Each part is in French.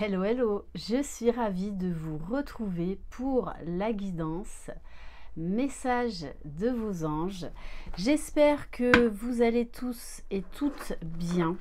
Hello, hello, je suis ravie de vous retrouver pour la guidance, message de vos anges. J'espère que vous allez tous et toutes bien.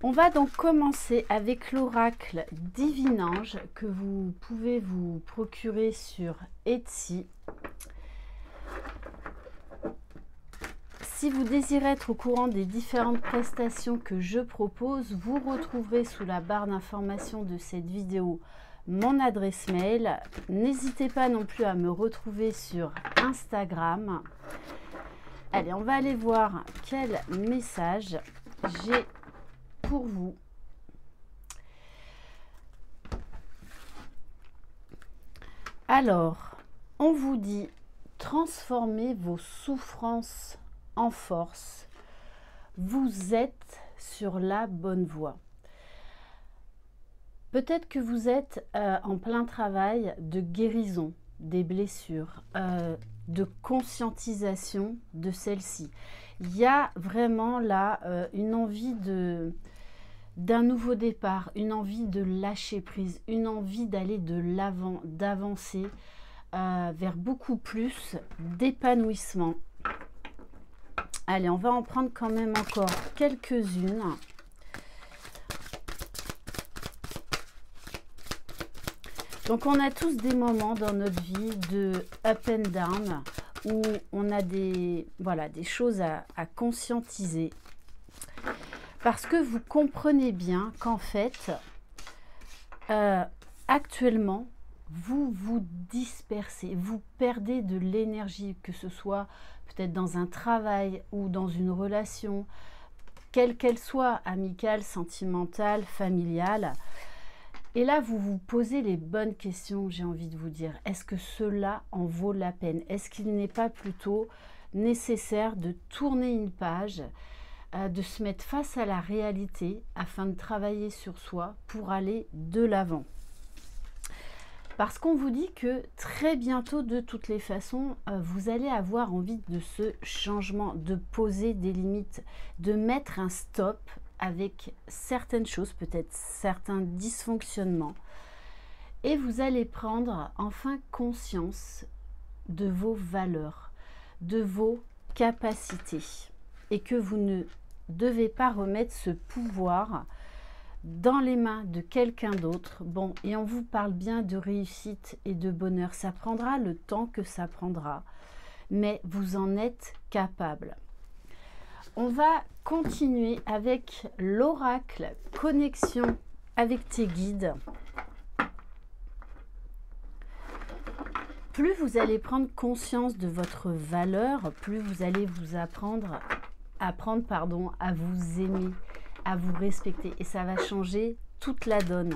On va donc commencer avec l'oracle Divinange que vous pouvez vous procurer sur Etsy. Si vous désirez être au courant des différentes prestations que je propose, vous retrouverez sous la barre d'information de cette vidéo mon adresse mail. N'hésitez pas non plus à me retrouver sur Instagram. Allez, on va aller voir quel message j'ai pour vous. Alors, on vous dit transformez vos souffrances en force. Vous êtes sur la bonne voie. Peut-être que vous êtes en plein travail de guérison des blessures, de conscientisation de celles-ci. Il y a vraiment là une envie d'un nouveau départ, une envie de lâcher prise, une envie d'aller de l'avant, d'avancer vers beaucoup plus d'épanouissement. Allez, on va en prendre quand même encore quelques-unes. Donc, on a tous des moments dans notre vie de up and down où on a des choses à conscientiser. Parce que vous comprenez bien qu'en fait, actuellement, vous vous dispersez, vous perdez de l'énergie, que ce soit peut-être dans un travail ou dans une relation, quelle qu'elle soit, amicale, sentimentale, familiale. Et là, vous vous posez les bonnes questions, j'ai envie de vous dire. Est-ce que cela en vaut la peine? Est-ce qu'il n'est pas plutôt nécessaire de tourner une page, de se mettre face à la réalité afin de travailler sur soi pour aller de l'avant? Parce qu'on vous dit que très bientôt, de toutes les façons, vous allez avoir envie de ce changement, de poser des limites, de mettre un stop avec certaines choses, peut-être certains dysfonctionnements. Et vous allez prendre enfin conscience de vos valeurs, de vos capacités. Et que vous ne devez pas remettre ce pouvoir dans les mains de quelqu'un d'autre. Bon, et on vous parle bien de réussite et de bonheur. Ça prendra le temps que ça prendra, mais vous en êtes capable. On va continuer avec l'oracle connexion avec tes guides. Plus vous allez prendre conscience de votre valeur, plus vous allez vous apprendre à vous aimer, à vous respecter, et ça va changer toute la donne.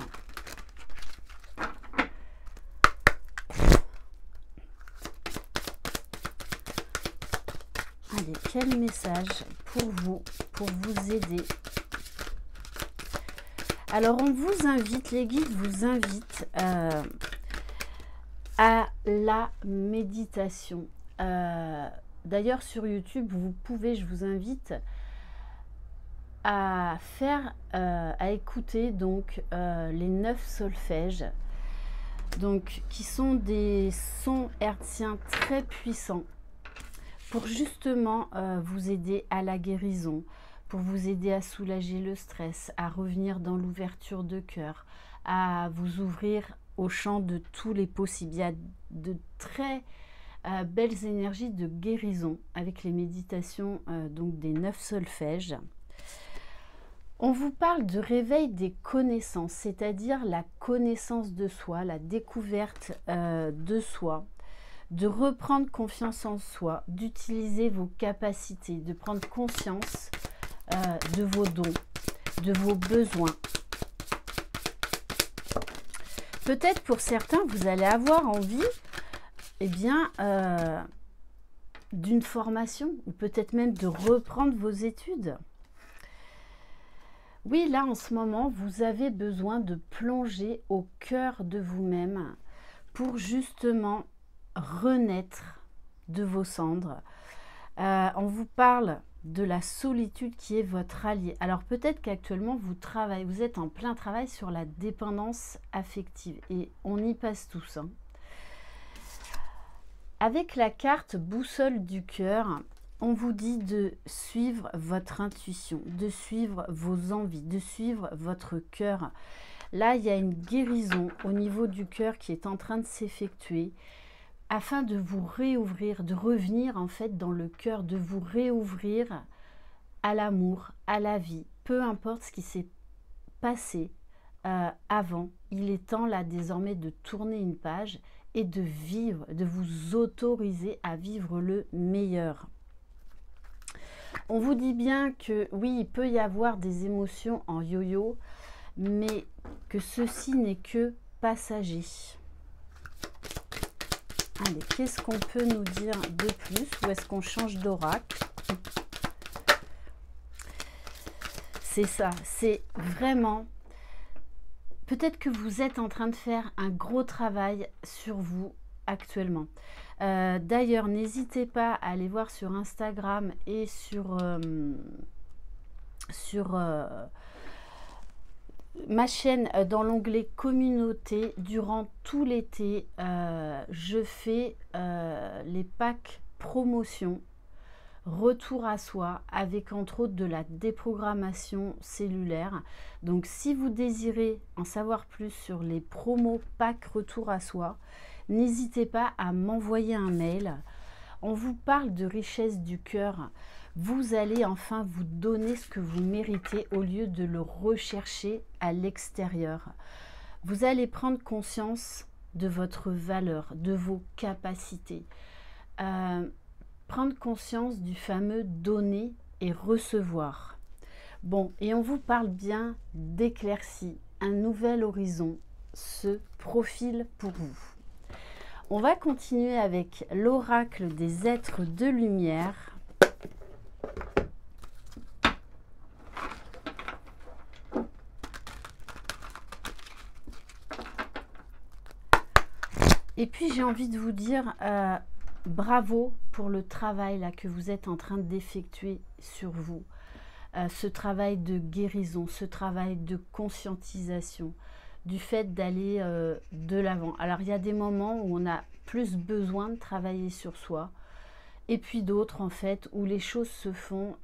Allez, quel message pour vous aider? Alors, on vous invite, les guides vous invitent à la méditation. D'ailleurs, sur YouTube, vous pouvez, je vous invite à faire, à écouter donc les 9 solfèges, donc qui sont des sons hertziens très puissants pour justement vous aider à la guérison, pour vous aider à soulager le stress, à revenir dans l'ouverture de cœur, à vous ouvrir au champ de tous les possibles. Il y a de très belles énergies de guérison avec les méditations donc des 9 solfèges. On vous parle de réveil des connaissances, c'est-à-dire la connaissance de soi, la découverte de soi, de reprendre confiance en soi, d'utiliser vos capacités, de prendre conscience de vos dons, de vos besoins. Peut-être pour certains, vous allez avoir envie d'une formation, ou peut-être même de reprendre vos études. Oui, là, en ce moment, vous avez besoin de plonger au cœur de vous-même pour justement renaître de vos cendres. On vous parle de la solitude qui est votre allié. Alors peut-être qu'actuellement vous êtes en plein travail sur la dépendance affective et on y passe tous, hein. Avec la carte boussole du cœur, on vous dit de suivre votre intuition, de suivre vos envies, de suivre votre cœur. Là, il y a une guérison au niveau du cœur qui est en train de s'effectuer afin de vous réouvrir, de revenir en fait dans le cœur, de vous réouvrir à l'amour, à la vie, peu importe ce qui s'est passé avant. Il est temps là désormais de tourner une page et de vivre, de vous autoriser à vivre le meilleur. On vous dit bien que oui, il peut y avoir des émotions en yo-yo, mais que ceci n'est que passager. Allez, qu'est-ce qu'on peut nous dire de plus? Ou est-ce qu'on change d'oracle? C'est ça, c'est vraiment... Peut-être que vous êtes en train de faire un gros travail sur vous actuellement. D'ailleurs, n'hésitez pas à aller voir sur Instagram et sur ma chaîne dans l'onglet communauté. Durant tout l'été, je fais les packs promotion retour à soi avec entre autres de la déprogrammation cellulaire. Donc si vous désirez en savoir plus sur les promos packs retour à soi, n'hésitez pas à m'envoyer un mail. On vous parle de richesse du cœur. Vous allez enfin vous donner ce que vous méritez au lieu de le rechercher à l'extérieur. Vous allez prendre conscience de votre valeur, de vos capacités. Prendre conscience du fameux donner et recevoir. Bon, et on vous parle bien d'éclaircie. Un nouvel horizon se profile pour vous. On va continuer avec l'oracle des êtres de lumière. Et puis j'ai envie de vous dire bravo pour le travail là que vous êtes en train d'effectuer sur vous. Ce travail de guérison, ce travail de conscientisation, du fait d'aller de l'avant. Alors il y a des moments où on a plus besoin de travailler sur soi, et puis d'autres en fait où les choses se font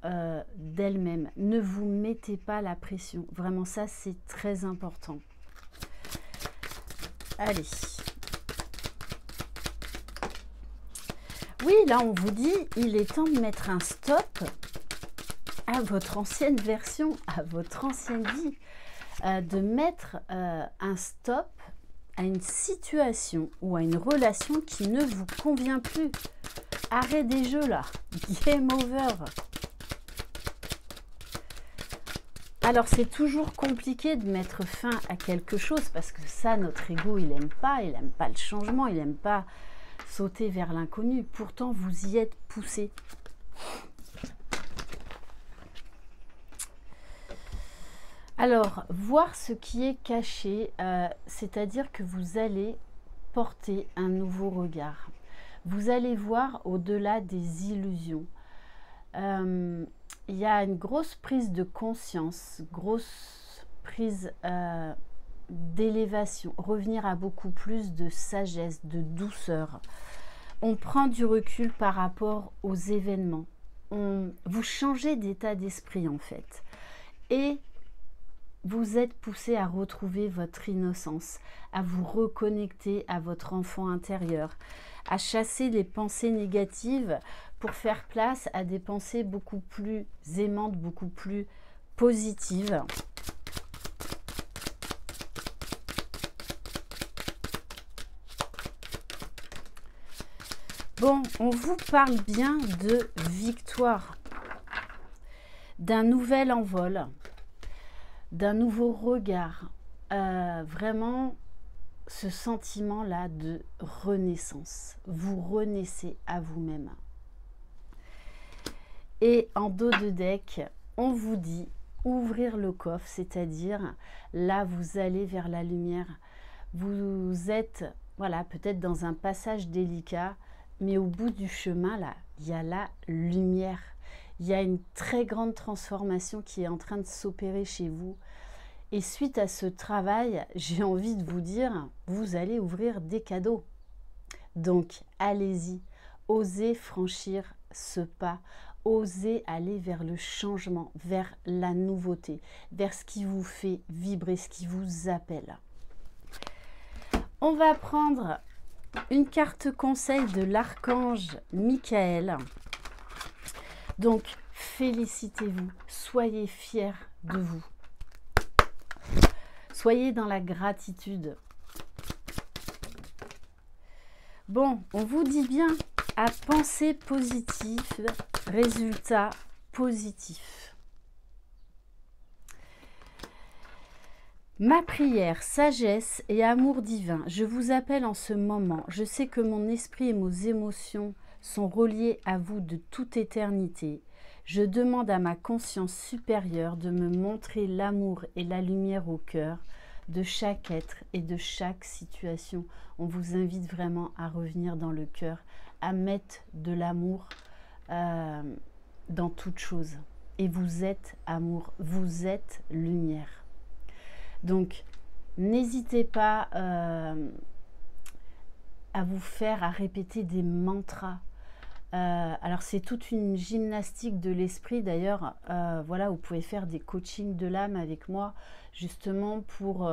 d'elles-mêmes. Ne vous mettez pas la pression, vraiment ça c'est très important. Allez. Oui, là on vous dit, il est temps de mettre un stop à votre ancienne version, à votre ancienne vie. De mettre un stop à une situation ou à une relation qui ne vous convient plus. Arrêt des jeux là, game over. Alors c'est toujours compliqué de mettre fin à quelque chose parce que ça, notre ego, il n'aime pas le changement, il n'aime pas sauter vers l'inconnu. Pourtant, vous y êtes poussé. Alors, voir ce qui est caché, c'est-à-dire que vous allez porter un nouveau regard. Vous allez voir au-delà des illusions. Il y a une grosse prise de conscience, grosse prise d'élévation, revenir à beaucoup plus de sagesse, de douceur. On prend du recul par rapport aux événements. Vous changez d'état d'esprit en fait. Et vous êtes poussé à retrouver votre innocence, à vous reconnecter à votre enfant intérieur, à chasser les pensées négatives pour faire place à des pensées beaucoup plus aimantes, beaucoup plus positives. Bon, on vous parle bien de victoire, d'un nouvel envol, d'un nouveau regard, vraiment ce sentiment-là de renaissance. Vous renaissez à vous-même. Et en dos de deck, on vous dit ouvrir le coffre, c'est-à-dire là vous allez vers la lumière. Vous êtes, voilà, peut-être dans un passage délicat, mais au bout du chemin, là, il y a la lumière. Il y a une très grande transformation qui est en train de s'opérer chez vous. Et suite à ce travail, j'ai envie de vous dire, vous allez ouvrir des cadeaux. Donc, allez-y, osez franchir ce pas, osez aller vers le changement, vers la nouveauté, vers ce qui vous fait vibrer, ce qui vous appelle. On va prendre une carte conseil de l'archange Michael. Donc, félicitez-vous, soyez fiers de vous. Soyez dans la gratitude. Bon, on vous dit bien à penser positif, résultat positif. Ma prière, sagesse et amour divin, je vous appelle en ce moment. Je sais que mon esprit et mes émotions sont reliés à vous de toute éternité. Je demande à ma conscience supérieure de me montrer l'amour et la lumière au cœur de chaque être et de chaque situation. On vous invite vraiment à revenir dans le cœur, à mettre de l'amour dans toute chose. Et vous êtes amour, vous êtes lumière. Donc, n'hésitez pas à vous faire, à répéter des mantras. Alors, c'est toute une gymnastique de l'esprit. D'ailleurs, voilà, vous pouvez faire des coachings de l'âme avec moi, justement pour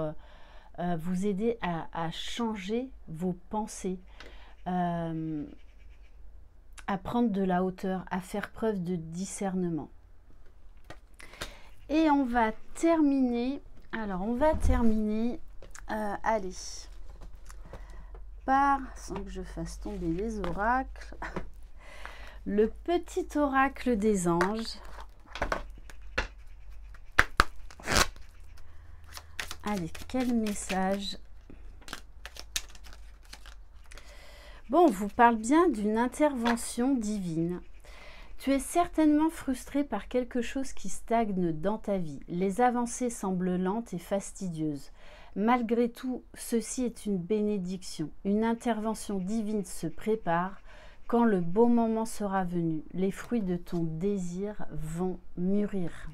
vous aider à changer vos pensées, à prendre de la hauteur, à faire preuve de discernement. Et on va terminer... Alors, on va terminer, allez, sans que je fasse tomber les oracles, le petit oracle des anges. Allez, quel message? Bon, on vous parle bien d'une intervention divine. Tu es certainement frustré par quelque chose qui stagne dans ta vie. Les avancées semblent lentes et fastidieuses. Malgré tout, ceci est une bénédiction. Une intervention divine se prépare. Quand le beau moment sera venu, les fruits de ton désir vont mûrir.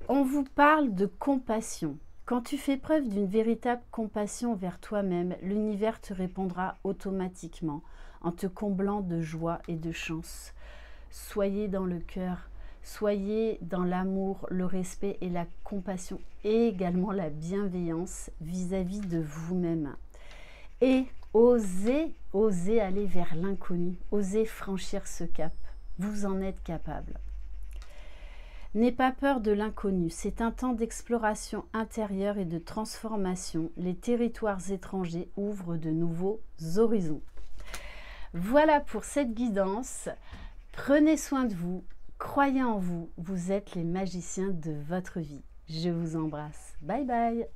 On vous parle de compassion. Quand tu fais preuve d'une véritable compassion vers toi-même, l'univers te répondra automatiquement en te comblant de joie et de chance. Soyez dans le cœur, soyez dans l'amour, le respect et la compassion et également la bienveillance vis-à-vis de vous-même. Et osez aller vers l'inconnu, osez franchir ce cap. Vous en êtes capable. N'aie pas peur de l'inconnu, c'est un temps d'exploration intérieure et de transformation. Les territoires étrangers ouvrent de nouveaux horizons. Voilà pour cette guidance. Prenez soin de vous, croyez en vous, vous êtes les magiciens de votre vie. Je vous embrasse. Bye bye.